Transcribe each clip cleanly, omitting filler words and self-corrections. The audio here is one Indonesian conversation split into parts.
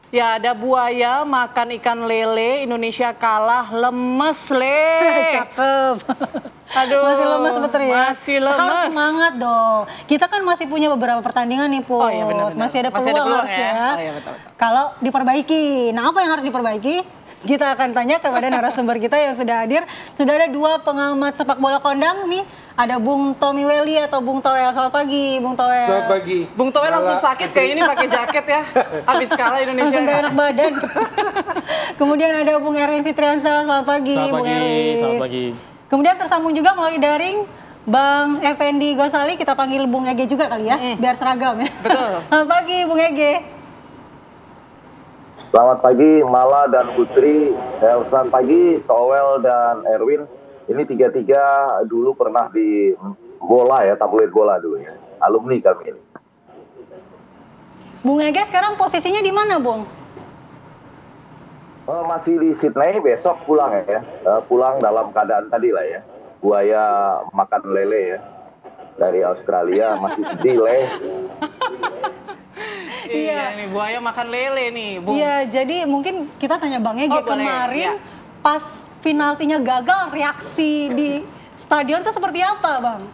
Ya, ada buaya makan ikan lele, Indonesia kalah, lemes, Le. Cakep. Aduh, Masih lemes betul ya? Masih lemes. Harus semangat dong. Kita kan masih punya beberapa pertandingan nih, Put. Oh iya benar-benar. Masih ada peluang harusnya. Oh iya betul. Kalau diperbaiki. Nah, apa yang harus diperbaiki? Kita akan tanya kepada narasumber kita yang sudah hadir. Sudah ada dua pengamat sepak bola kondang nih. Ada Bung Tommy Welly atau Bung Toel. Selamat pagi, Bung Toel. Selamat pagi. Bung Toel langsung sakit kayak ini pakai jaket ya. Habis kalah Indonesia. Langsung gak enak badan. Kemudian ada Bung Erwin Fitriansa. Selamat pagi, Bung Erwin. Selamat pagi. Kemudian tersambung juga melalui daring Bang Effendi Gosali. Kita panggil Bung Ege juga kali ya, biar seragam ya. Betul. Selamat pagi, Bung Ege. Selamat pagi Mala dan Putri, selamat pagi Toel dan Erwin. Ini tiga-tiga dulu pernah di bola ya, tabloid bola dulu ya, alumni kami ini. Bung Ege sekarang posisinya di mana, Bung? Masih di Sydney, besok pulang ya, pulang dalam keadaan tadi lah ya, buaya makan lele ya, dari Australia, masih sedih Le. Iya nih, buaya makan lele nih, Bung. Iya, jadi mungkin kita tanya Bang Ege kemarin pas penaltinya gagal, reaksi di stadion itu seperti apa, Bang?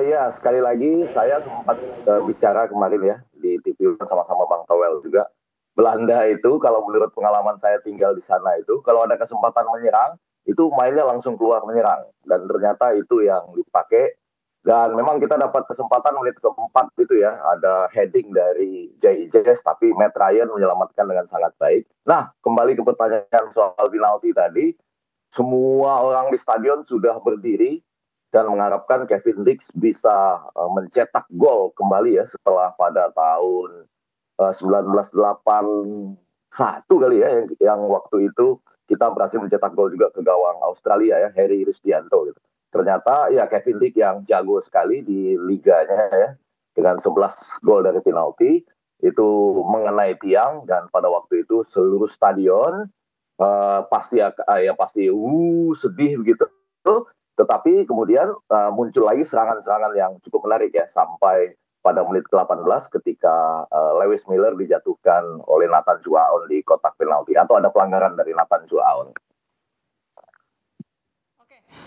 Ya, sekali lagi saya sempat bicara kemarin ya di TV sama-sama Bang Toel juga. Belanda itu kalau menurut pengalaman saya tinggal di sana itu, kalau ada kesempatan menyerang, itu mainnya langsung keluar menyerang. Dan ternyata itu yang dipakai. Dan memang kita dapat kesempatan menit keempat gitu ya, ada heading dari Jay Ijes, tapi Matt Ryan menyelamatkan dengan sangat baik. Nah, kembali ke pertanyaan soal penalti tadi, semua orang di stadion sudah berdiri dan mengharapkan Kevin Dix bisa mencetak gol kembali ya, setelah pada tahun 1981 kali ya, yang waktu itu kita berhasil mencetak gol juga ke gawang Australia ya, Harry Ristianto gitu. Ternyata ya Kevin Dix yang jago sekali di liganya ya, dengan 11 gol dari penalti itu mengenai tiang, dan pada waktu itu seluruh stadion pasti sedih begitu. Tetapi kemudian muncul lagi serangan-serangan yang cukup menarik ya, sampai pada menit ke-18 ketika Lewis Miller dijatuhkan oleh Nathan Juaon di kotak penalti, atau ada pelanggaran dari Nathan Juaon.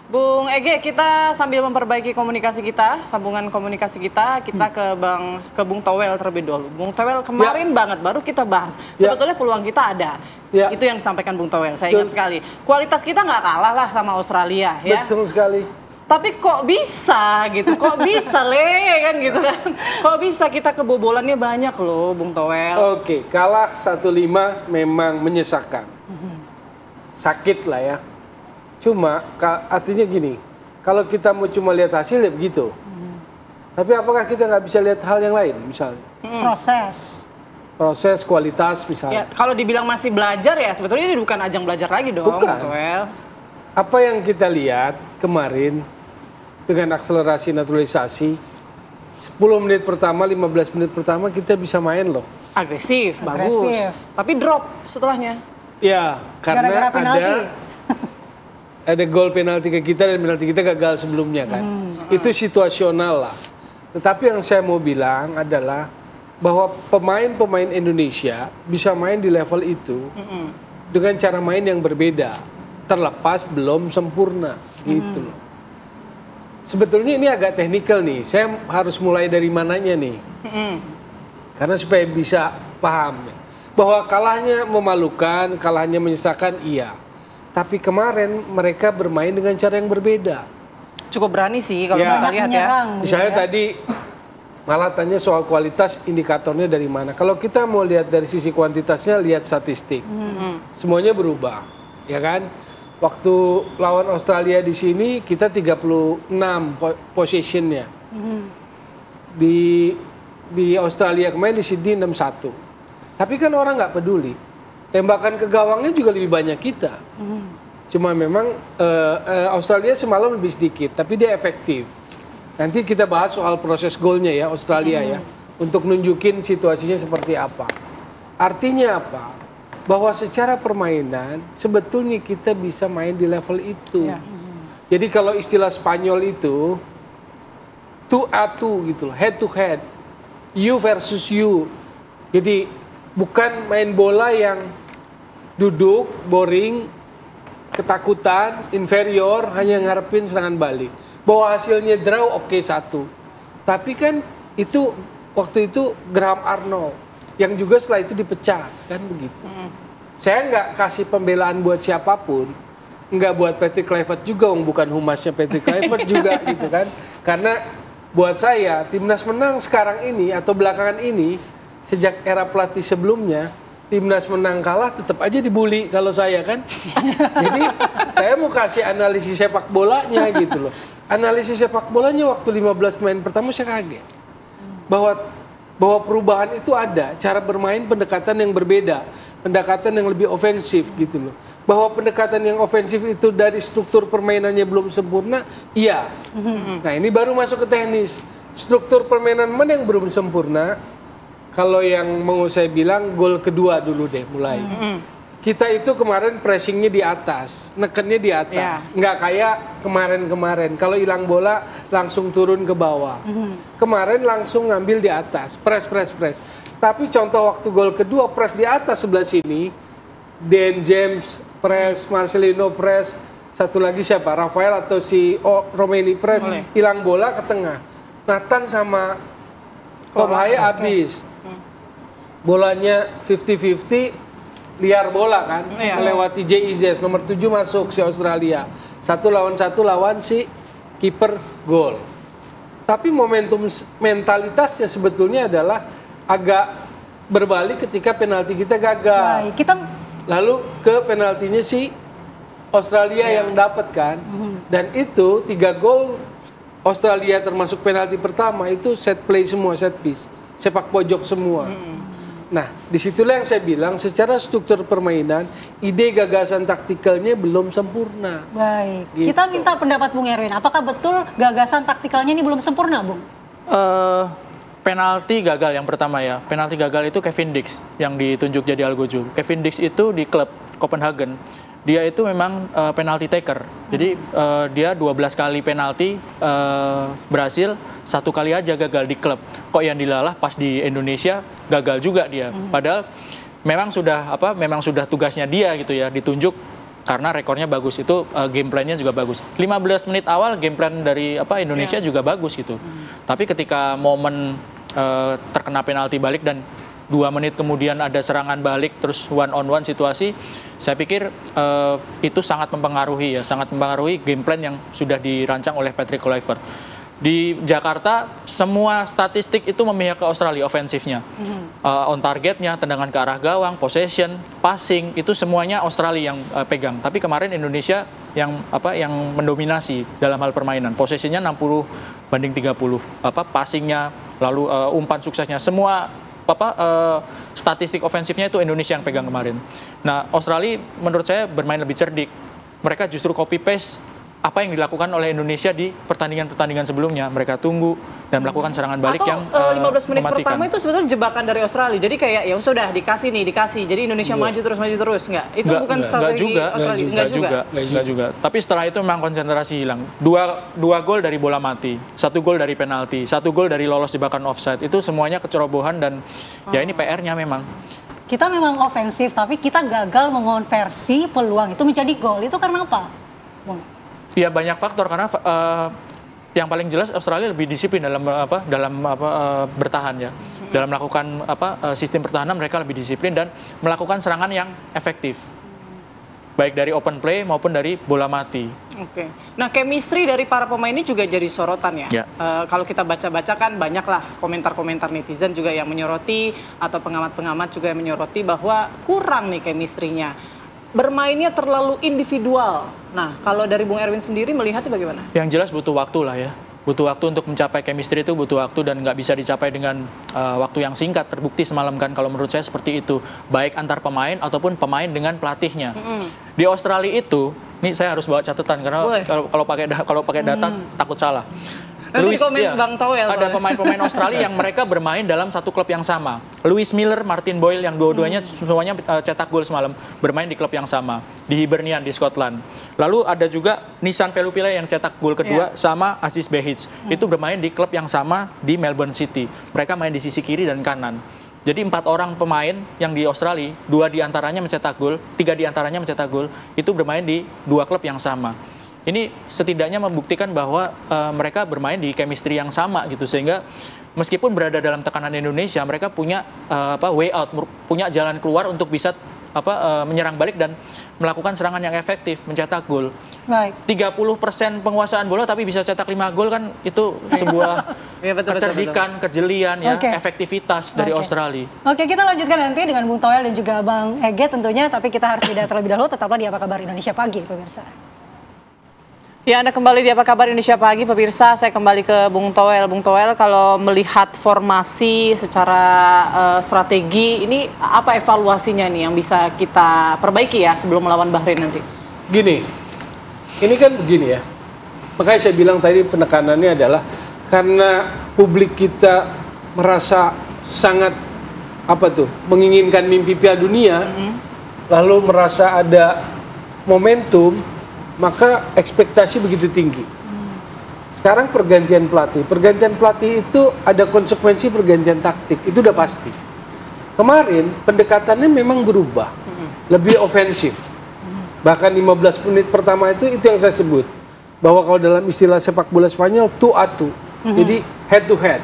Bung Ege, kita sambil memperbaiki komunikasi kita, sambungan komunikasi kita ke Bung Toel terlebih dahulu. Bung Toel kemarin banget baru kita bahas. Sebetulnya peluang kita ada. Itu yang disampaikan Bung Toel. Saya ingat sekali. Kualitas kita nggak kalah lah sama Australia ya. Betul sekali. Tapi kok bisa gitu? Kok bisa Le kan gitu kan? Kok bisa kita kebobolannya banyak loh, Bung Toel? Oke, kalah 1-5 memang menyesakan. Sakit lah ya. Cuma artinya gini, kalau kita mau cuma lihat hasil ya begitu. Tapi apakah kita nggak bisa lihat hal yang lain misalnya? Proses, kualitas misalnya. Ya, kalau dibilang masih belajar ya sebetulnya ini bukan ajang belajar lagi dong, bukan. Toel. Apa yang kita lihat kemarin dengan akselerasi naturalisasi, 10 menit pertama, 15 menit pertama kita bisa main loh. Agresif, bagus. Tapi drop setelahnya. Ya, karena ada gol penalti ke kita dan penalti kita gagal sebelumnya kan. Itu situasional lah. Tetapi yang saya mau bilang adalah bahwa pemain-pemain Indonesia bisa main di level itu dengan cara main yang berbeda. Terlepas belum sempurna gitu loh. Sebetulnya ini agak teknikal nih. Saya harus mulai dari mananya nih. Karena supaya bisa paham ya. Bahwa kalahnya memalukan, kalahnya menyesakan, iya. Tapi kemarin mereka bermain dengan cara yang berbeda. Cukup berani sih kalau kita lihat ya. Misalnya tadi malah tanya soal kualitas, indikatornya dari mana. Kalau kita mau lihat dari sisi kuantitasnya, lihat statistik. Semuanya berubah, ya kan? Waktu lawan Australia di sini kita 36 possessionnya. Di Australia kemarin di Sydney 61. Tapi kan orang nggak peduli. Tembakan ke gawangnya juga lebih banyak kita. Cuma memang Australia semalam lebih sedikit, tapi dia efektif. Nanti kita bahas soal proses golnya ya Australia ya, untuk nunjukin situasinya seperti apa. Artinya apa? Bahwa secara permainan sebetulnya kita bisa main di level itu. Jadi kalau istilah Spanyol itu 2-2 gitu loh, head to head, you versus you. Jadi bukan main bola yang duduk, boring, ketakutan, inferior, hanya ngarepin serangan balik. Bahwa hasilnya draw oke, 1. Tapi kan itu waktu itu Graham Arnold yang juga setelah itu dipecat, kan begitu. Saya nggak kasih pembelaan buat siapapun, nggak buat Patrick Kluivert juga, bukan humasnya Patrick Kluivert juga gitu kan. Karena buat saya timnas menang sekarang ini atau belakangan ini sejak era pelatih sebelumnya, timnas menang kalah tetap aja dibully kalau saya kan. Jadi saya mau kasih analisis sepak bolanya gitu loh. Analisis sepak bolanya waktu 15 pemain pertama saya kaget. Bahwa perubahan itu ada, cara bermain pendekatan yang berbeda, pendekatan yang lebih ofensif gitu loh. Bahwa pendekatan yang ofensif itu dari struktur permainannya belum sempurna, iya. Nah ini baru masuk ke teknis. Struktur permainan mana yang belum sempurna? Kalau yang mau saya bilang gol kedua dulu deh mulai. Kita itu kemarin pressingnya di atas, nekennya di atas. Nggak kayak kemarin-kemarin. Kalau hilang bola langsung turun ke bawah. Kemarin langsung ngambil di atas, press. Tapi contoh waktu gol kedua press di atas sebelah sini, Dan James press, Marcelino press, satu lagi siapa? Rafael atau si Romeni press, hilang bola ke tengah. Nathan sama Tom Haye habis. Bolanya 50-50, liar bola kan, melewati JIZ, nomor 7 masuk si Australia. 1 lawan 1 lawan si kiper, gol. Tapi momentum mentalitasnya sebetulnya adalah agak berbalik ketika penalti kita gagal. Baik, lalu ke penaltinya si Australia yang dapat kan. Dan itu 3 gol Australia termasuk penalti pertama itu set play semua, set piece, sepak pojok semua. Nah, disitulah yang saya bilang secara struktur permainan, ide gagasan taktikalnya belum sempurna. Baik, Gitu. kita minta pendapat Bung Erwin. Apakah betul gagasan taktikalnya ini belum sempurna, Bung? Penalti gagal yang pertama ya. Penalti gagal itu Kevin Dix yang ditunjuk jadi Algojo. Kevin Dix itu di klub Copenhagen. Dia itu memang penalti taker. Jadi dia 12 kali penalti berhasil, 1 kali aja gagal di klub. Kok yang dilalah pas di Indonesia gagal juga dia. Padahal memang sudah tugasnya dia gitu ya, ditunjuk karena rekornya bagus. Itu game plan-nya juga bagus. 15 menit awal game plan dari Indonesia juga bagus gitu. Tapi ketika momen terkena penalti balik dan 2 menit kemudian ada serangan balik terus one on one situasi, saya pikir itu sangat mempengaruhi game plan yang sudah dirancang oleh Patrick Kluivert. Di Jakarta semua statistik itu memihak ke Australia ofensifnya, on targetnya, tendangan ke arah gawang, possession, passing, itu semuanya Australia yang pegang. Tapi kemarin Indonesia yang mendominasi dalam hal permainan, possessionnya 60-30, passingnya, lalu umpan suksesnya, semua statistik ofensifnya itu Indonesia yang pegang kemarin. Nah, Australia menurut saya bermain lebih cerdik. Mereka justru copy paste apa yang dilakukan oleh Indonesia di pertandingan-pertandingan sebelumnya. Mereka tunggu dan melakukan serangan balik yang 15 menit mematikan. pertama itu sebetulnya jebakan dari Australia. Jadi kayak ya sudah dikasih. Jadi Indonesia maju terus nggak? Itu bukan strategi Australia. Enggak juga. Tapi setelah itu memang konsentrasi hilang. Dua gol dari bola mati, 1 gol dari penalti, 1 gol dari lolos jebakan offside. Itu semuanya kecerobohan dan ya ini PR-nya memang. Kita memang ofensif, tapi kita gagal mengonversi peluang itu menjadi gol. Itu karena apa, Bung? Ya banyak faktor, karena yang paling jelas Australia lebih disiplin dalam bertahan ya. Dalam melakukan sistem pertahanan mereka lebih disiplin dan melakukan serangan yang efektif. Baik dari open play maupun dari bola mati. Oke. Nah, chemistry dari para pemain ini juga jadi sorotan ya. Kalau kita baca-baca kan banyaklah komentar-komentar netizen juga yang menyoroti atau pengamat-pengamat juga yang menyoroti bahwa kurang nih chemistry-nya. Bermainnya terlalu individual. Nah, kalau dari Bung Erwin sendiri melihatnya bagaimana? Yang jelas butuh waktu lah ya. Butuh waktu untuk mencapai chemistry itu butuh waktu dan nggak bisa dicapai dengan waktu yang singkat. Terbukti semalam kan kalau menurut saya seperti itu. Baik antar pemain ataupun pemain dengan pelatihnya. Di Australia itu, ini saya harus bawa catatan karena kalau pakai data takut salah. Nanti komen Bang Towel. Ada pemain-pemain Australia yang mereka bermain dalam satu klub yang sama. Lewis Miller, Martin Boyle yang dua-duanya semuanya cetak gol semalam, bermain di klub yang sama di Hibernian di Scotland. Lalu ada juga Nissan Velupillay yang cetak gol kedua sama Aziz Behich. Itu bermain di klub yang sama di Melbourne City. Mereka main di sisi kiri dan kanan. Jadi 4 orang pemain yang di Australia, 2 diantaranya mencetak gol, 3 diantaranya mencetak gol, itu bermain di 2 klub yang sama. Ini setidaknya membuktikan bahwa mereka bermain di chemistry yang sama gitu, sehingga meskipun berada dalam tekanan Indonesia, mereka punya way out, punya jalan keluar untuk bisa menyerang balik dan melakukan serangan yang efektif, mencetak gol. Baik. 30% penguasaan bola tapi bisa cetak 5 gol kan itu sebuah Ya, betul, kecerdikan, kejelian ya, Oke. efektivitas dari Oke. Australia. Oke, kita lanjutkan nanti dengan Bung Toel dan juga Bang Ege tentunya, tapi kita harus jeda terlebih dahulu. Tetaplah di Apa Kabar Indonesia Pagi, pemirsa. Ya, Anda kembali di Apa Kabar Indonesia Pagi, pemirsa. Saya kembali ke Bung Toel. Bung Toel, kalau melihat formasi secara strategi, ini apa evaluasinya nih yang bisa kita perbaiki ya sebelum melawan Bahrain nanti? Gini, ini kan begini ya. Makanya saya bilang tadi penekanannya adalah karena publik kita merasa sangat menginginkan mimpi Piala Dunia, lalu merasa ada momentum, maka ekspektasi begitu tinggi. Sekarang pergantian pelatih itu ada konsekuensi pergantian taktik, itu udah pasti. Kemarin pendekatannya memang berubah, lebih ofensif. Bahkan 15 menit pertama itu yang saya sebut, bahwa kalau dalam istilah sepak bola Spanyol, 2-2. Jadi head to head,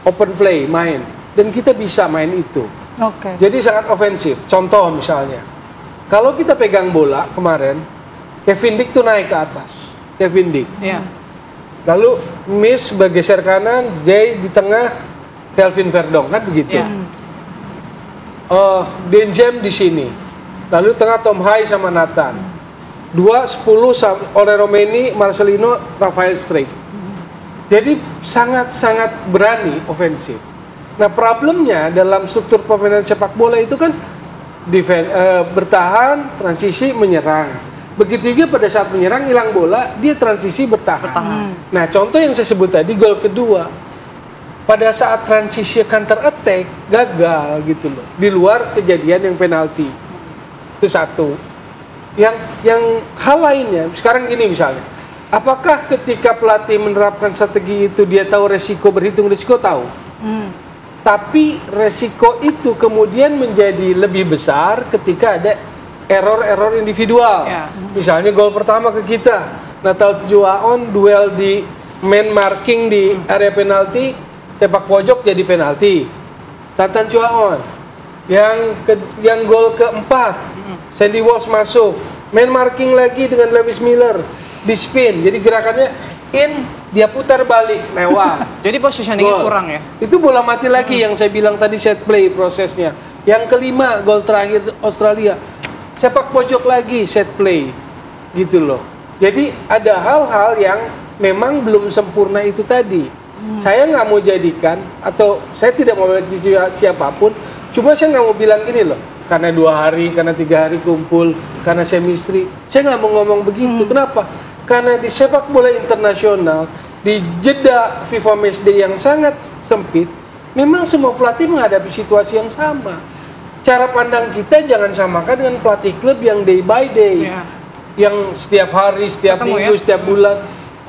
open play, main. Dan kita bisa main itu. Oke. Jadi sangat ofensif. Contoh misalnya, kalau kita pegang bola kemarin, Kevin Dick tuh naik ke atas. Kevin Dick. Ya. Lalu Miss bergeser kanan, Jay di tengah, Kelvin Verdong, kan begitu. Ya. Denjem di sini. Lalu tengah Tom Hai sama Nathan. 2-10 oleh Romeni, Marcelino, Rafael Struijk. Jadi sangat-sangat berani ofensif. Nah, problemnya dalam struktur permainan sepak bola itu kan bertahan, transisi, menyerang. Begitu juga pada saat menyerang, hilang bola, dia transisi bertahan. Nah, contoh yang saya sebut tadi, gol kedua. Pada saat transisi counter attack, gagal gitu loh. Di luar kejadian yang penalti. Itu satu. Yang hal lainnya, sekarang gini misalnya. Apakah ketika pelatih menerapkan strategi itu, dia tahu resiko, berhitung resiko, tahu. Tapi resiko itu kemudian menjadi lebih besar ketika ada error-error individual. Ya. Misalnya gol pertama ke kita, Natal Juaon duel di man marking di area penalti, sepak pojok jadi penalti. Nathan Juaon. Yang gol keempat, Sandy Walsh masuk, man marking lagi dengan Lewis Miller, di spin. Jadi gerakannya in, dia putar balik, lewat. Jadi positioningnya Gol. kurang ya? Itu bola mati lagi yang saya bilang tadi, set play prosesnya. Yang kelima, gol terakhir Australia, sepak pojok lagi, set play, gitu loh. Jadi ada hal-hal yang memang belum sempurna itu tadi. Saya nggak mau jadikan, atau saya tidak mau bagi siapapun, cuma saya nggak mau bilang gini loh, karena 2 hari, karena 3 hari kumpul, karena chemistry. Saya nggak mau ngomong begitu. Kenapa? Karena di sepak bola internasional, di jeda FIFA Matchday yang sangat sempit, memang semua pelatih menghadapi situasi yang sama. Cara pandang kita jangan samakan dengan pelatih klub yang day by day, Ya. yang setiap hari, setiap Ketemu minggu, ya? setiap bulan.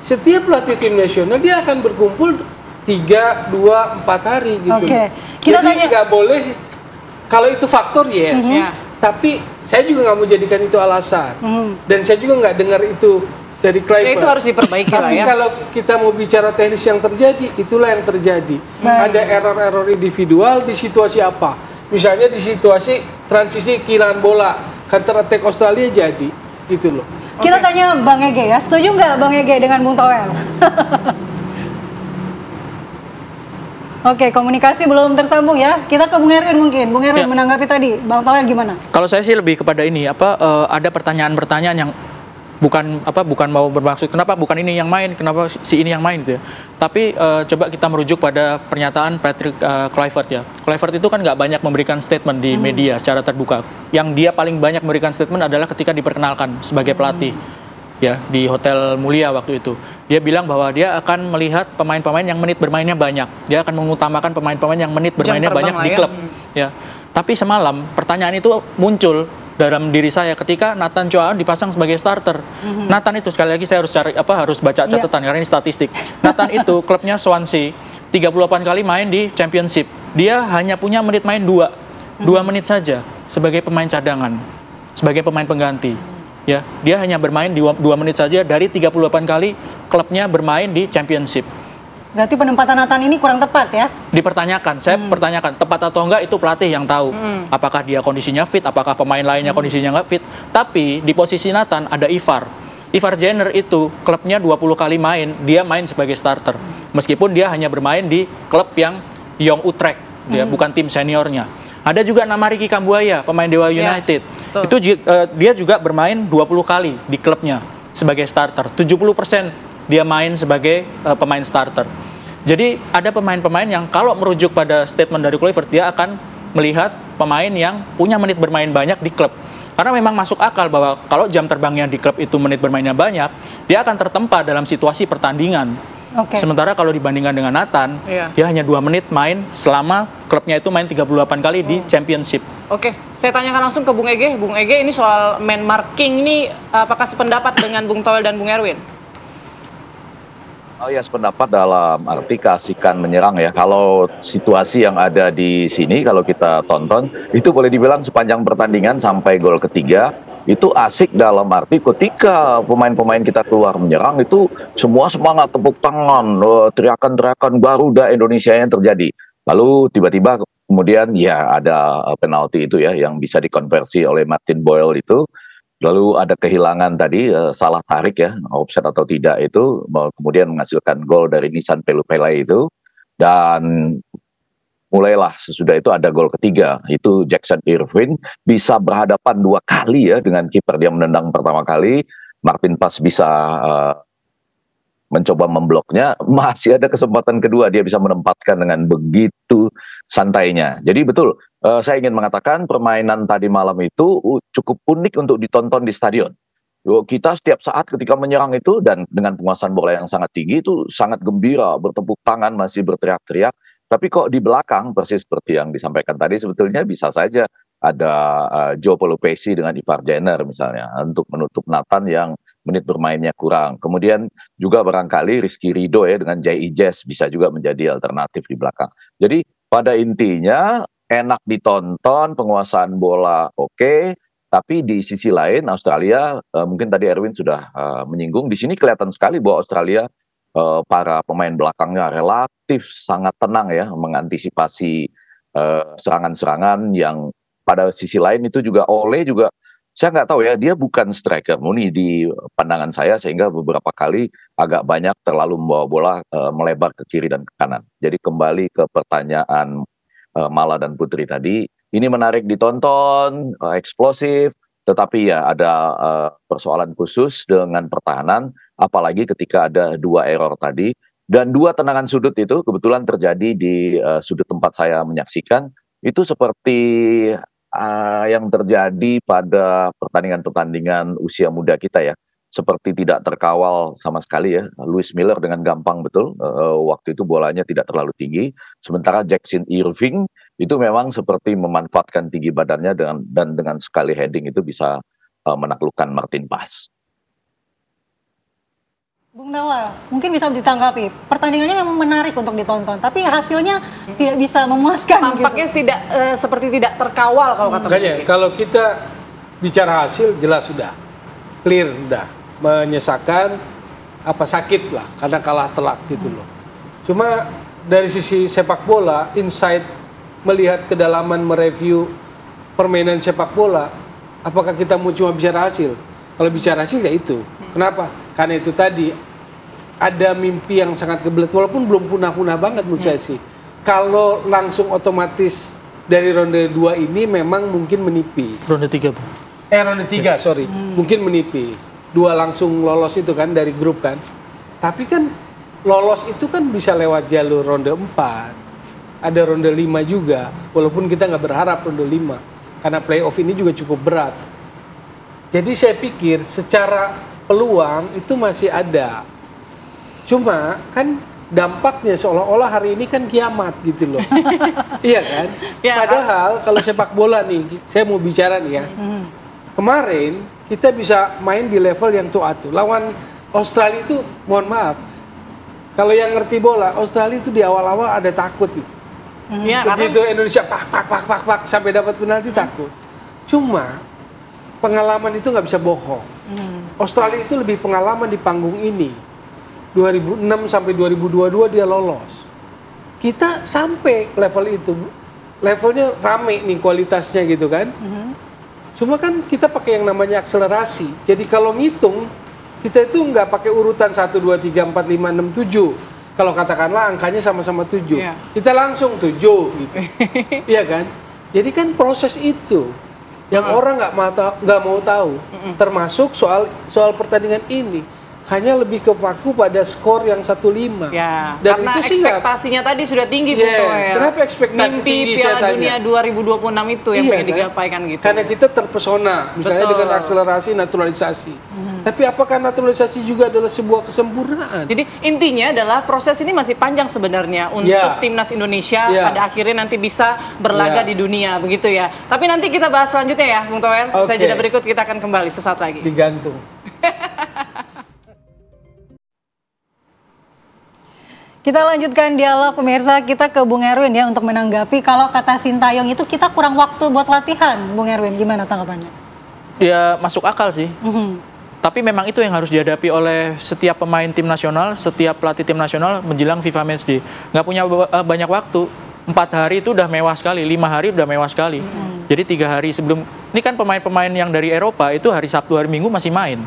Setiap pelatih tim nasional dia akan berkumpul 3, 2, 4 hari gitu. Oke. Kita Jadi tanya- nggak boleh, kalau itu faktor yes, Ya. tapi saya juga nggak mau jadikan itu alasan. Dan saya juga nggak dengar itu dari Ya, Clive. itu harus diperbaiki lah Tapi ya. kalau kita mau bicara teknis yang terjadi, itulah yang terjadi. Baik. Ada error-error individual di situasi apa? Misalnya di situasi transisi kehilangan bola, counter attack Australia jadi, gitu loh. Kita tanya Bang Ege ya, setuju nggak Bang Ege dengan Bung Toel? Oke, komunikasi belum tersambung ya. Kita ke Bung Erwin mungkin. Bung Erwin Ya. menanggapi tadi, Bang Toel gimana? Kalau saya sih lebih kepada ini ada pertanyaan-pertanyaan yang bukan mau bermaksud kenapa bukan ini yang main, kenapa si ini yang main gitu ya. Tapi coba kita merujuk pada pernyataan Patrick Kluivert ya. Kluivert itu kan nggak banyak memberikan statement di media secara terbuka. Yang dia paling banyak memberikan statement adalah ketika diperkenalkan sebagai pelatih ya di Hotel Mulia waktu itu. Dia bilang bahwa dia akan melihat pemain-pemain yang menit bermainnya banyak. Dia akan mengutamakan pemain-pemain yang menit bermainnya terbang banyak lah di ya. klub. Ya. Tapi semalam pertanyaan itu muncul dalam diri saya ketika Nathan Choaon dipasang sebagai starter. Nathan itu sekali lagi saya harus baca catatan karena ini statistik. Nathan itu klubnya Swansea 38 kali main di Championship dia hanya punya menit main 2 menit saja sebagai pemain cadangan, sebagai pemain pengganti. Ya, dia hanya bermain di 2 menit saja dari 38 kali klubnya bermain di Championship. Berarti penempatan Nathan ini kurang tepat ya? Dipertanyakan, saya pertanyakan tepat atau enggak itu pelatih yang tahu. Apakah dia kondisinya fit, apakah pemain lainnya kondisinya enggak fit. Tapi di posisi Nathan ada Ivar Jenner itu klubnya 20 kali main, dia main sebagai starter. Meskipun dia hanya bermain di klub yang Young Utrecht, dia bukan tim seniornya. Ada juga nama Ricky Kambuaya, pemain Dewa United. Itu dia juga bermain 20 kali di klubnya sebagai starter. 70% dia main sebagai pemain starter. Jadi ada pemain-pemain yang kalau merujuk pada statement dari Kluivert, dia akan melihat pemain yang punya menit bermain banyak di klub. Karena memang masuk akal bahwa kalau jam terbangnya di klub itu menit bermainnya banyak, dia akan tertempa dalam situasi pertandingan. Sementara kalau dibandingkan dengan Nathan, dia hanya 2 menit main selama klubnya itu main 38 kali di Championship. Saya tanyakan langsung ke Bung Ege. Bung Ege, ini soal man marking ini apakah sependapat dengan Bung Toel dan Bung Erwin? Oh ya, sependapat dalam arti keasikan menyerang ya. Kalau situasi yang ada di sini, kalau kita tonton, itu boleh dibilang sepanjang pertandingan sampai gol ketiga, itu asik dalam arti ketika pemain-pemain kita keluar menyerang, itu semua semangat, tepuk tangan, teriakan-teriakan Garuda Indonesia yang terjadi. Lalu tiba-tiba kemudian ya ada penalti itu ya, yang bisa dikonversi oleh Martin Boyle itu. Lalu ada kehilangan tadi, salah tarik ya, offside atau tidak itu, kemudian menghasilkan gol dari Nissan Pelupele itu. Dan mulailah sesudah itu ada gol ketiga, itu Jackson Irvine bisa berhadapan 2 kali ya dengan kiper. Dia menendang pertama kali, Martin Pas bisa mencoba membloknya, masih ada kesempatan kedua, dia bisa menempatkan dengan begitu santainya. Jadi betul, saya ingin mengatakan permainan tadi malam itu cukup unik untuk ditonton di stadion. Kita setiap saat ketika menyerang itu dan dengan penguasaan bola yang sangat tinggi itu sangat gembira, bertepuk tangan, masih berteriak-teriak. Tapi kok di belakang, persis seperti yang disampaikan tadi, sebetulnya bisa saja ada Joe Pelupesi dengan Ivar Jenner misalnya, untuk menutup Nathan yang menit bermainnya kurang. Kemudian juga barangkali Rizky Ridho ya dengan Jay Ijes bisa juga menjadi alternatif di belakang. Jadi pada intinya enak ditonton, penguasaan bola oke, tapi di sisi lain Australia, mungkin tadi Erwin sudah menyinggung, di sini kelihatan sekali bahwa Australia para pemain belakangnya relatif sangat tenang ya mengantisipasi serangan-serangan yang pada sisi lain itu juga Ole juga saya nggak tahu ya, dia bukan striker murni di pandangan saya, sehingga beberapa kali agak banyak terlalu membawa bola melebar ke kiri dan ke kanan. Jadi kembali ke pertanyaan Mala dan Putri tadi, ini menarik ditonton, eksplosif, tetapi ya ada persoalan khusus dengan pertahanan, apalagi ketika ada 2 error tadi, dan 2 tendangan sudut itu kebetulan terjadi di sudut tempat saya menyaksikan, itu seperti yang terjadi pada pertandingan-pertandingan usia muda kita ya, seperti tidak terkawal sama sekali ya. Louis Miller dengan gampang betul, waktu itu bolanya tidak terlalu tinggi, sementara Jackson Irving itu memang seperti memanfaatkan tinggi badannya dan dengan sekali heading itu bisa menaklukkan Martin Pas. Bung Nawal, mungkin bisa ditanggapi. Pertandingannya memang menarik untuk ditonton, tapi hasilnya tidak bisa memuaskan. Tampaknya gitu. tidak seperti tidak terkawal kalau kata Makanya kalau kita bicara hasil jelas sudah clear, sudah menyesakan, apa sakit lah karena kalah telak gitu loh. Cuma dari sisi sepak bola, insight melihat kedalaman mereview permainan sepak bola, apakah kita mau cuma bicara hasil? Kalau bicara hasil ya itu. Kenapa? Karena itu tadi ada mimpi yang sangat kebelet, walaupun belum punah-punah banget menurut saya sih. Kalau langsung otomatis dari ronde 2 ini memang mungkin menipis. Ronde 3, Bang. Ronde 3, sorry. Mungkin menipis. 2 langsung lolos itu kan dari grup kan. Tapi kan lolos itu kan bisa lewat jalur ronde 4. Ada ronde 5 juga, walaupun kita nggak berharap ronde 5. Karena playoff ini juga cukup berat. Jadi saya pikir secara peluang itu masih ada. Cuma kan dampaknya seolah-olah hari ini kan kiamat gitu loh. Iya kan? Ya, Padahal kalau sepak bola nih, saya mau bicara nih ya. Kemarin kita bisa main di level yang tuh-atuh. Lawan Australia itu, mohon maaf, kalau yang ngerti bola, Australia itu di awal-awal ada takut gitu. Ya, karena Begitu Indonesia pak sampai dapat penalti takut. Cuma pengalaman itu nggak bisa bohong. Australia itu lebih pengalaman di panggung ini. 2006 sampai 2022 dia lolos. Kita sampai level itu. Levelnya rame nih kualitasnya gitu kan. Cuma kan kita pakai yang namanya akselerasi. Jadi kalau ngitung, kita itu nggak pakai urutan 1, 2, 3, 4, 5, 6, 7. Kalau katakanlah angkanya sama-sama 7, Iya. kita langsung 7 gitu. Iya kan? Jadi kan proses itu yang orang nggak mau tahu. Termasuk soal pertandingan ini. Hanya lebih kepaku pada skor yang 1-5. ya, Dan karena itu sih nggak- ekspektasinya tadi sudah tinggi Yes, Bung Toel. kenapa ekspektasi Mimpi tinggi, Piala saya tanya? Dunia 2026 itu yang Iya, pengen kan? digapaikan gitu. Karena kita terpesona, misalnya Betul. dengan akselerasi, naturalisasi. Tapi apakah naturalisasi juga adalah sebuah kesempurnaan? Jadi intinya adalah proses ini masih panjang sebenarnya untuk Ya. timnas Indonesia Ya. pada akhirnya nanti bisa berlaga Ya. di dunia begitu ya. Tapi nanti kita bahas selanjutnya ya, Bung Toel. Saya Oke. jeda berikut kita akan kembali sesaat lagi. Digantung. Kita lanjutkan dialog pemirsa, kita ke Bung Erwin ya untuk menanggapi kalau kata Sintayong itu kita kurang waktu buat latihan. Bung Erwin, gimana tanggapannya? Ya masuk akal sih. Mhm. Tapi memang itu yang harus dihadapi oleh setiap pemain tim nasional, setiap pelatih tim nasional menjelang FIFA Matchday. Nggak punya banyak waktu. 4 hari itu udah mewah sekali, 5 hari udah mewah sekali. Jadi 3 hari sebelum, ini kan pemain-pemain yang dari Eropa itu hari Sabtu, hari Minggu masih main.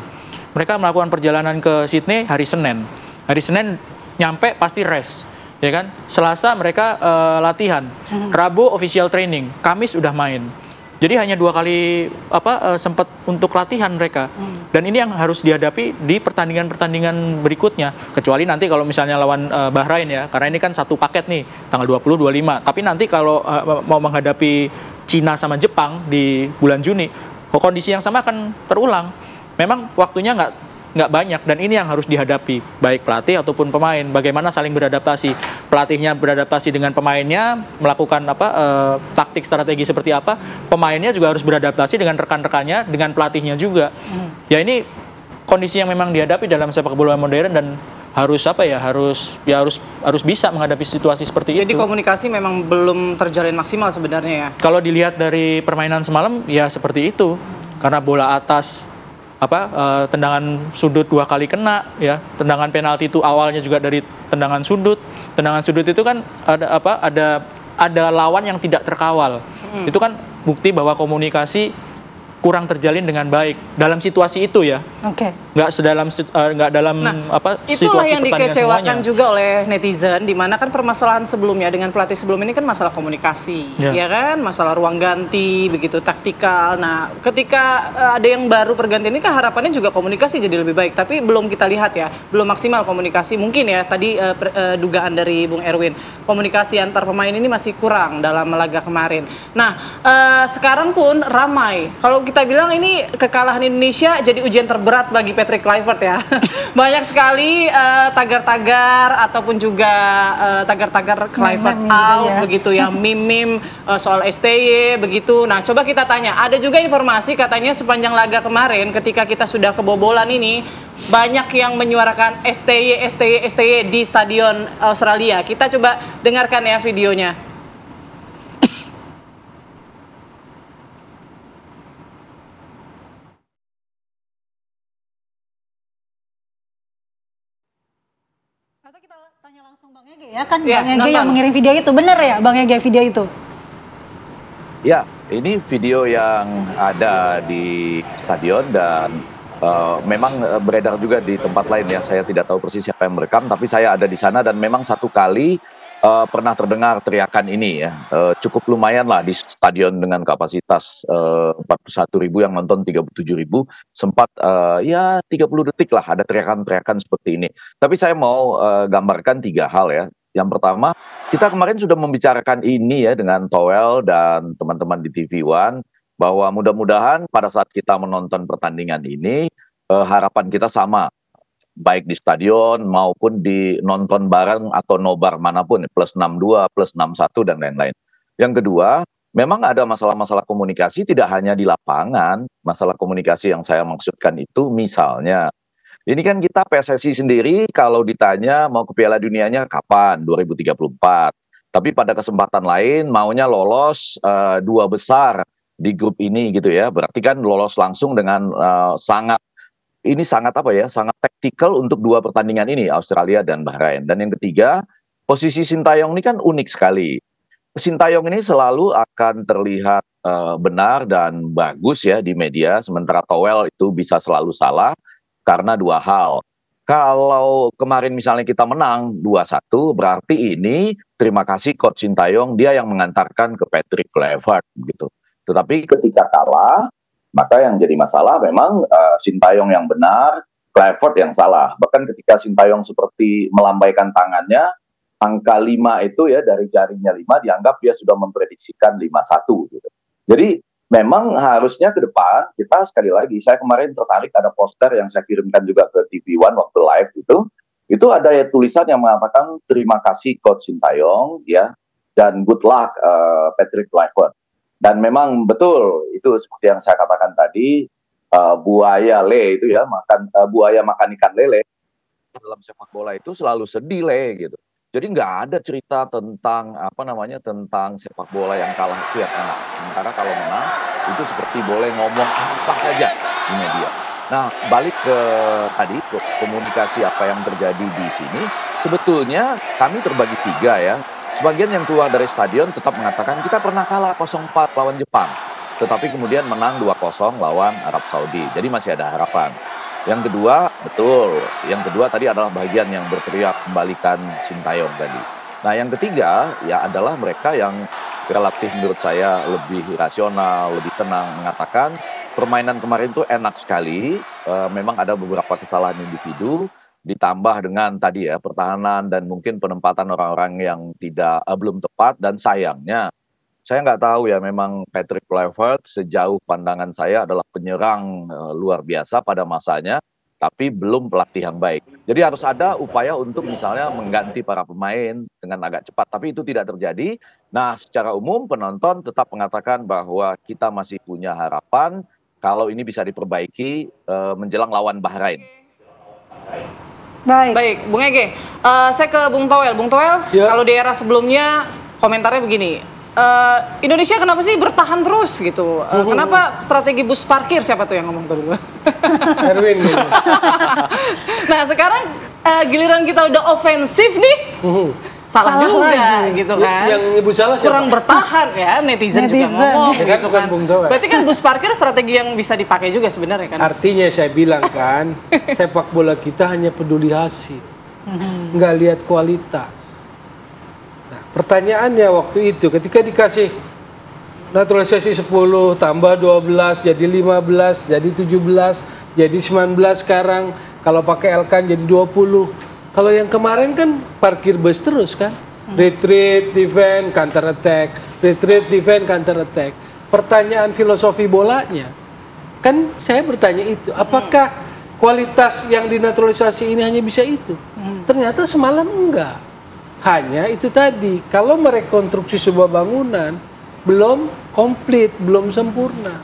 Mereka melakukan perjalanan ke Sydney hari Senin. Hari Senin nyampe pasti rest, ya kan? Selasa mereka latihan, Rabu official training, Kamis udah main. Jadi hanya 2 kali sempat untuk latihan mereka. Dan ini yang harus dihadapi di pertandingan-pertandingan berikutnya. Kecuali nanti kalau misalnya lawan Bahrain ya, karena ini kan satu paket nih, tanggal 20, 25. Tapi nanti kalau mau menghadapi Cina sama Jepang di bulan Juni, kondisi yang sama akan terulang. Memang waktunya nggak banyak dan ini yang harus dihadapi baik pelatih ataupun pemain, bagaimana saling beradaptasi, pelatihnya beradaptasi dengan pemainnya, melakukan taktik strategi seperti apa, pemainnya juga harus beradaptasi dengan rekan-rekannya, dengan pelatihnya juga. Ya ini kondisi yang memang dihadapi dalam sepak bola modern dan harus bisa menghadapi situasi seperti Jadi itu. komunikasi memang belum terjalin maksimal sebenarnya ya. Kalau dilihat dari permainan semalam ya seperti itu, karena bola atas tendangan sudut 2 kali kena ya, tendangan penalti itu awalnya juga dari tendangan sudut itu kan ada lawan yang tidak terkawal. Itu kan bukti bahwa komunikasi kurang terjalin dengan baik dalam situasi itu ya. Oke. Itulah Nggak dalam situasi yang pertandingan dikecewakan semuanya. juga oleh netizen, di mana kan permasalahan sebelumnya dengan pelatih sebelum ini kan masalah komunikasi, Ya. ya kan, masalah ruang ganti, begitu taktikal. Nah, ketika ada yang baru pergantian ini kan harapannya juga komunikasi jadi lebih baik, tapi belum kita lihat ya, belum maksimal komunikasi. Mungkin ya tadi dugaan dari Bung Erwin, komunikasi antar pemain ini masih kurang dalam laga kemarin. Nah, sekarang pun ramai. Kalau kita bilang ini kekalahan Indonesia jadi ujian terberat bagi Patrick Kluivert ya. Banyak sekali tagar-tagar ataupun juga tagar-tagar Kluivert Meme-meme gitu out ya. begitu ya, meme-meme soal STY begitu. Nah, coba kita tanya. Ada juga informasi katanya sepanjang laga kemarin ketika kita sudah kebobolan ini banyak yang menyuarakan STY di Stadion Australia. Kita coba dengarkan ya videonya. Atau kita tanya langsung Bang Ege ya kan, Ya, Bang Ege nonton. yang mengirim video itu, bener ya Bang Ege video itu? Ya, ini video yang ada di stadion dan memang beredar juga di tempat lain ya. Saya tidak tahu persis siapa yang merekam, tapi saya ada di sana dan memang satu kali pernah terdengar teriakan ini ya. Cukup lumayan lah di stadion dengan kapasitas 41.000 yang nonton 37.000. Sempat ya 30 detik lah ada teriakan-teriakan seperti ini. Tapi saya mau gambarkan 3 hal ya. Yang pertama, kita kemarin sudah membicarakan ini ya dengan Toel dan teman-teman di TV One, bahwa mudah-mudahan pada saat kita menonton pertandingan ini, harapan kita sama, baik di stadion maupun di nonton bareng atau nobar manapun, plus 62, plus 61, dan lain-lain. Yang kedua, memang ada masalah-masalah komunikasi tidak hanya di lapangan. Masalah komunikasi yang saya maksudkan itu misalnya, ini kan kita PSSI sendiri kalau ditanya mau ke Piala Dunianya kapan? 2034. Tapi pada kesempatan lain maunya lolos 2 besar di grup ini gitu ya. Berarti kan lolos langsung dengan sangat apa ya? Sangat taktikal untuk 2 pertandingan ini, Australia dan Bahrain. Dan yang ketiga, posisi Sintayong ini kan unik sekali. Sintayong ini selalu akan terlihat benar dan bagus ya di media, sementara Towel itu bisa selalu salah karena 2 hal. Kalau kemarin misalnya kita menang 2-1, berarti ini terima kasih Coach Sintayong, dia yang mengantarkan ke Patrick Kluivert gitu. Tetapi ketika kalah, maka yang jadi masalah memang Sintayong yang benar, Kluivert yang salah. Bahkan ketika Sintayong seperti melambaikan tangannya, angka 5 itu ya dari jaringnya 5 dianggap dia sudah memprediksikan 5-1 gitu. Jadi memang harusnya ke depan kita sekali lagi, saya kemarin tertarik ada poster yang saya kirimkan juga ke TV One waktu live itu ada ya tulisan yang mengatakan terima kasih Coach Sintayong ya dan good luck Patrick Kluivert. Dan memang betul itu seperti yang saya katakan tadi, buaya le itu ya buaya makan ikan lele dalam sepak bola itu selalu sedih le gitu. Jadi nggak ada cerita tentang tentang sepak bola yang kalah itu ya enak. Sementara kalau menang itu seperti boleh ngomong apa saja di media. Nah, balik ke tadi ke komunikasi apa yang terjadi di sini, sebetulnya kami terbagi 3 ya. Sebagian yang keluar dari stadion tetap mengatakan kita pernah kalah 0-4 lawan Jepang, tetapi kemudian menang 2-0 lawan Arab Saudi. Jadi masih ada harapan. Yang kedua, betul. Yang kedua tadi adalah bagian yang berteriak kembalikan Sintayong tadi. Nah, yang ketiga ya adalah mereka yang relatif menurut saya lebih rasional, lebih tenang, mengatakan permainan kemarin itu enak sekali. Memang ada beberapa kesalahan individu, ditambah dengan tadi ya pertahanan dan mungkin penempatan orang-orang yang belum tepat, dan sayangnya saya nggak tahu ya, memang Patrick Kluivert sejauh pandangan saya adalah penyerang luar biasa pada masanya, tapi belum pelatih yang baik. Jadi harus ada upaya untuk misalnya mengganti para pemain dengan agak cepat, tapi itu tidak terjadi. Nah, secara umum penonton tetap mengatakan bahwa kita masih punya harapan kalau ini bisa diperbaiki menjelang lawan Bahrain. Baik, Bung Ege. Saya ke Bung Towel. Bung Towel, Ya. kalau di era sebelumnya komentarnya begini. Indonesia kenapa sih bertahan terus gitu? Kenapa strategi bus parkir, siapa tuh yang ngomong tuh dulu? Erwin gitu. Nah sekarang giliran kita udah ofensif nih, salah juga lagi. gitu kan? Yang ibu salah siapa? Kurang bertahan ya, netizen juga ngomong Ya kan, gitu bukan kan. Bung Towel. Berarti kan bus parkir strategi yang bisa dipakai juga sebenarnya kan? Artinya saya bilang kan, sepak bola kita hanya peduli hasil, nggak lihat kualitas. Nah, pertanyaannya waktu itu ketika dikasih naturalisasi 10 tambah 12 jadi 15 jadi 17 jadi 19 sekarang, kalau pakai Elkan jadi 20. Kalau yang kemarin kan parkir bus terus kan, retreat, defend, counter attack, retreat, defend, counter attack. Pertanyaan filosofi bolanya kan saya bertanya itu, apakah kualitas yang dinaturalisasi ini hanya bisa itu? Ternyata semalam enggak. Hanya itu tadi, kalau merekonstruksi sebuah bangunan belum komplit, belum sempurna.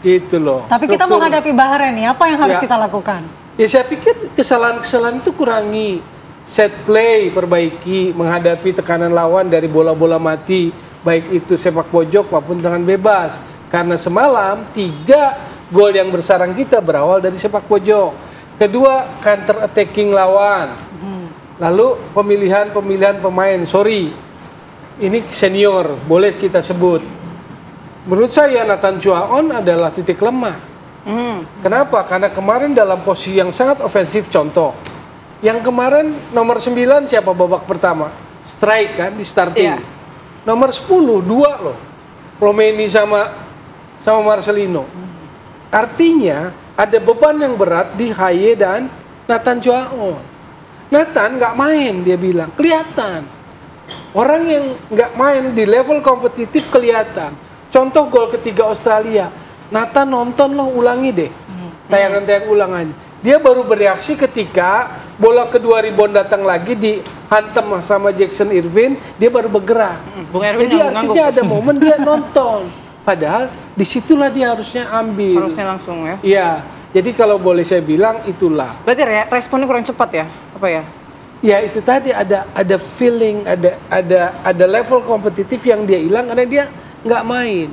Gitu loh. Tapi kita Struktur. menghadapi Bahrain nih, apa yang harus Ya. kita lakukan? Ya saya pikir kesalahan-kesalahan itu kurangi. Set play perbaiki, menghadapi tekanan lawan dari bola-bola mati, baik itu sepak pojok maupun tendangan bebas. Karena semalam 3 gol yang bersarang kita berawal dari sepak pojok. Kedua, counter attacking lawan. Lalu pemilihan pemain, sorry, ini senior, boleh kita sebut. Menurut saya Nathan Chuaon adalah titik lemah. Kenapa? Karena kemarin dalam posisi yang sangat ofensif, contoh. Yang kemarin nomor 9 siapa babak pertama? Strike kan di starting. Iya. Nomor 10, 2 loh. Romeni sama Marcelino. Artinya ada beban yang berat di Haye dan Nathan Chuaon. Nathan nggak main, dia bilang, kelihatan. Orang yang nggak main di level kompetitif kelihatan. Contoh gol ketiga Australia, Nathan nonton loh, ulangi deh tayangan-tayangan ulangannya. Dia baru bereaksi ketika bola kedua rebound datang lagi dihantam sama Jackson Irvine, dia baru bergerak. Bung Erwin Jadi ngangguk-ngangguk. artinya ada momen dia nonton. Padahal disitulah dia harusnya ambil. Harusnya langsung ya. Iya. Jadi kalau boleh saya bilang itulah. Berarti responnya kurang cepat ya? Apa ya? Ya itu tadi ada feeling, ada level kompetitif yang dia hilang karena dia nggak main.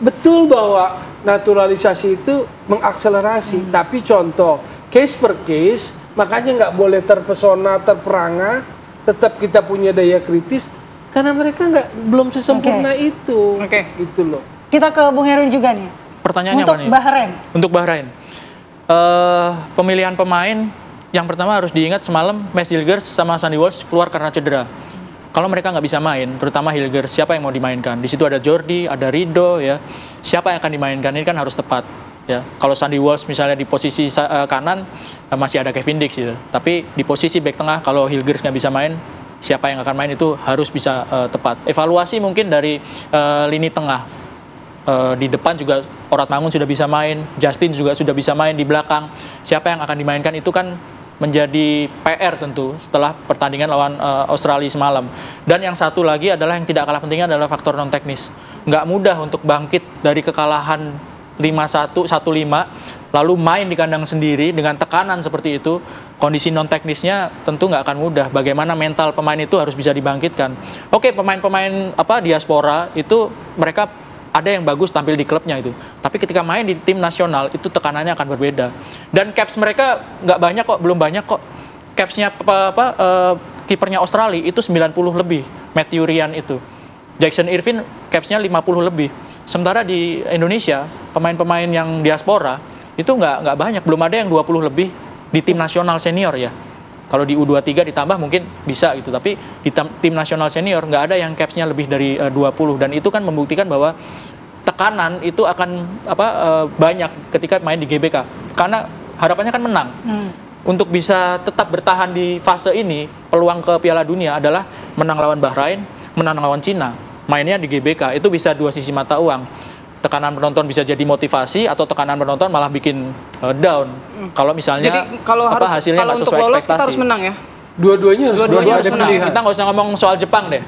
Betul bahwa naturalisasi itu mengakselerasi, tapi contoh case per case, makanya nggak boleh terpesona, terperangah, tetap kita punya daya kritis karena mereka belum sesempurna itu. Itu loh. Kita ke Bung Erwin juga nih. Pertanyaannya untuk apa nih? Bahrain. Untuk Bahrain. Pemilihan pemain yang pertama harus diingat semalam Max Hilgers sama Sandy Walsh keluar karena cedera. Kalau mereka nggak bisa main, terutama Hilgers, siapa yang mau dimainkan? Di situ ada Jordi, ada Rido, ya. Siapa yang akan dimainkan? Ini kan harus tepat, ya. Kalau Sandy Walsh misalnya di posisi kanan masih ada Kevin Dix, gitu. Tapi di posisi back tengah kalau Hilgers nggak bisa main, siapa yang akan main itu harus bisa tepat. Evaluasi mungkin dari lini tengah. Di depan juga Orat Mangun sudah bisa main, Justin juga sudah bisa main di belakang. Siapa yang akan dimainkan itu kan menjadi PR tentu setelah pertandingan lawan Australia semalam. Dan yang satu lagi adalah yang tidak kalah pentingnya adalah faktor non teknis. Nggak mudah untuk bangkit dari kekalahan 5-1, 1-5, lalu main di kandang sendiri dengan tekanan seperti itu. Kondisi non teknisnya tentu nggak akan mudah. Bagaimana mental pemain itu harus bisa dibangkitkan. Oke, pemain-pemain diaspora itu mereka ada yang bagus tampil di klubnya itu. Tapi ketika main di tim nasional itu tekanannya akan berbeda. Dan caps mereka nggak banyak kok, belum banyak kok. Capsnya kipernya Australia itu 90 lebih, Matthew Ryan itu. Jackson Irvine capsnya 50 lebih. Sementara di Indonesia pemain-pemain yang diaspora itu nggak banyak, belum ada yang 20 lebih di tim nasional senior ya. Kalau di U23 ditambah mungkin bisa gitu, tapi di tim nasional senior nggak ada yang capsnya lebih dari 20, dan itu kan membuktikan bahwa tekanan itu akan banyak ketika main di GBK, karena harapannya kan menang. Untuk bisa tetap bertahan di fase ini, peluang ke Piala Dunia adalah menang lawan Bahrain, menang lawan Cina, mainnya di GBK, itu bisa dua sisi mata uang. Tekanan penonton bisa jadi motivasi atau tekanan penonton malah bikin down. Kalau misalnya jadi kalau hasilnya nggak sesuai lolos, ekspektasi. kita harus menang ya. Dua-duanya harus menang. Kita nggak usah ngomong soal Jepang deh.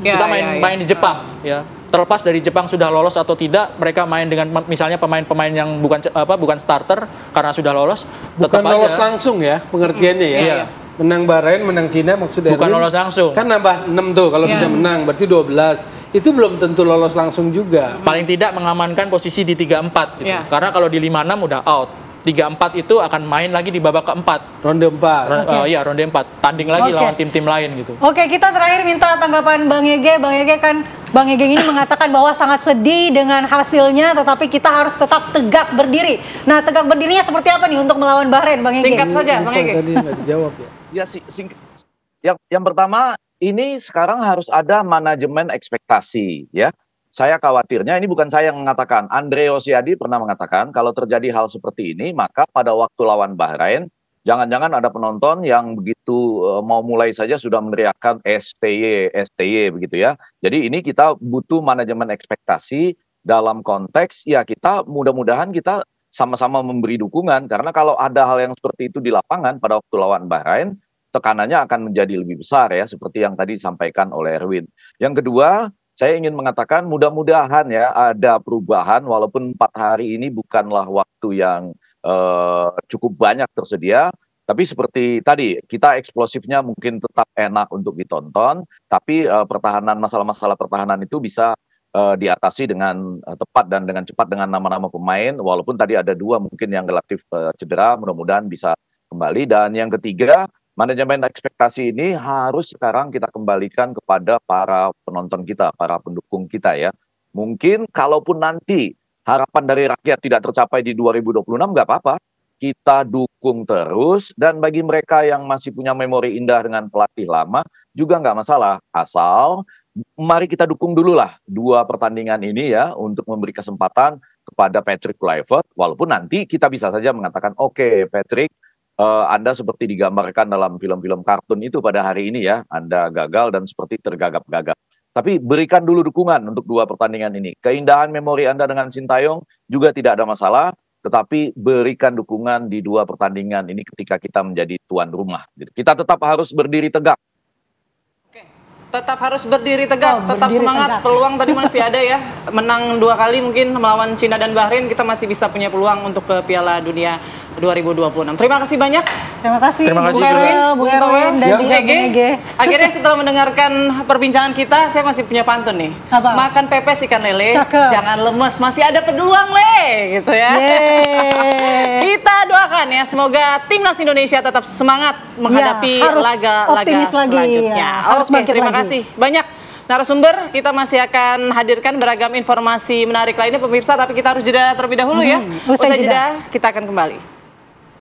Kita main di Jepang ya. Terlepas dari Jepang sudah lolos atau tidak, mereka main dengan misalnya pemain-pemain yang bukan starter karena sudah lolos. Bukan tetap lolos aja. langsung ya pengertiannya ya. Iya. Menang Bahrain, menang Cina maksudnya. Bukan lolos langsung. Kan nambah 6 tuh kalau bisa menang, berarti 12. Itu belum tentu lolos langsung juga. Paling tidak mengamankan posisi di 3-4 gitu. Karena kalau di 5-6 udah out. 3-4 itu akan main lagi di babak keempat. Ronde 4. Iya, ronde 4. Tanding lagi lawan tim-tim lain gitu. Oke, kita terakhir minta tanggapan Bang Ege. Bang Ege ini mengatakan bahwa sangat sedih dengan hasilnya, tetapi kita harus tetap tegak berdiri. Nah, tegak berdirinya seperti apa nih untuk melawan Bahrain, Bang Ege? Singkat saja, Bang Ege. Tadi nggak dijawab ya. Yang pertama, ini sekarang harus ada manajemen ekspektasi, ya. Saya khawatirnya, ini bukan saya yang mengatakan, Andre Rosiadi pernah mengatakan, kalau terjadi hal seperti ini, maka pada waktu lawan Bahrain, jangan-jangan ada penonton yang begitu mau mulai saja sudah meneriakkan STY, STY begitu ya. Jadi ini kita butuh manajemen ekspektasi dalam konteks, ya kita mudah-mudahan kita sama-sama memberi dukungan, karena kalau ada hal yang seperti itu di lapangan pada waktu lawan Bahrain, tekanannya akan menjadi lebih besar ya, seperti yang tadi disampaikan oleh Erwin. Yang kedua, saya ingin mengatakan mudah-mudahan ya ada perubahan, walaupun 4 hari ini bukanlah waktu yang cukup banyak tersedia, tapi seperti tadi, kita eksplosifnya mungkin tetap enak untuk ditonton, tapi masalah-masalah pertahanan itu bisa diatasi dengan tepat dan dengan cepat dengan nama-nama pemain, walaupun tadi ada 2 mungkin yang relatif cedera, mudah-mudahan bisa kembali. Dan yang ketiga, manajemen ekspektasi ini harus sekarang kita kembalikan kepada para penonton kita, para pendukung kita ya. Mungkin kalaupun nanti harapan dari rakyat tidak tercapai di 2026, nggak apa-apa. Kita dukung terus, dan bagi mereka yang masih punya memori indah dengan pelatih lama, juga nggak masalah. Asal, mari kita dukung dulu lah 2 pertandingan ini ya, untuk memberi kesempatan kepada Patrick Kluivert, walaupun nanti kita bisa saja mengatakan, oke, Patrick, Anda seperti digambarkan dalam film-film kartun itu pada hari ini ya, Anda gagal dan seperti tergagap-gagap. Tapi berikan dulu dukungan untuk 2 pertandingan ini. Keindahan memori Anda dengan Sintayong juga tidak ada masalah, tetapi berikan dukungan di 2 pertandingan ini ketika kita menjadi tuan rumah. Kita tetap harus berdiri tegak. Tetap harus berdiri tegak, tetap berdiri semangat. tegak. Peluang tadi masih ada ya. Menang 2 kali mungkin melawan Cina dan Bahrain, kita masih bisa punya peluang untuk ke Piala Dunia 2026. Terima kasih banyak. Terima kasih, Terima kasih Bung Erwin, Bung Erwin dan Bung juga Bung Ege. Ege. Akhirnya setelah mendengarkan perbincangan kita, saya masih punya pantun nih. Apa? Makan pepes ikan lele, Cakep. jangan lemes, masih ada peluang le, gitu ya. Yeay. Kita doakan ya, semoga timnas Indonesia tetap semangat menghadapi harus laga-laga optimis lagi, selanjutnya. ya. Harus Oke, bangkit terima lagi. kasih banyak narasumber. Kita masih akan hadirkan beragam informasi menarik lainnya pemirsa, tapi kita harus jeda terlebih dahulu ya. Usai Usai jeda. jeda, kita akan kembali.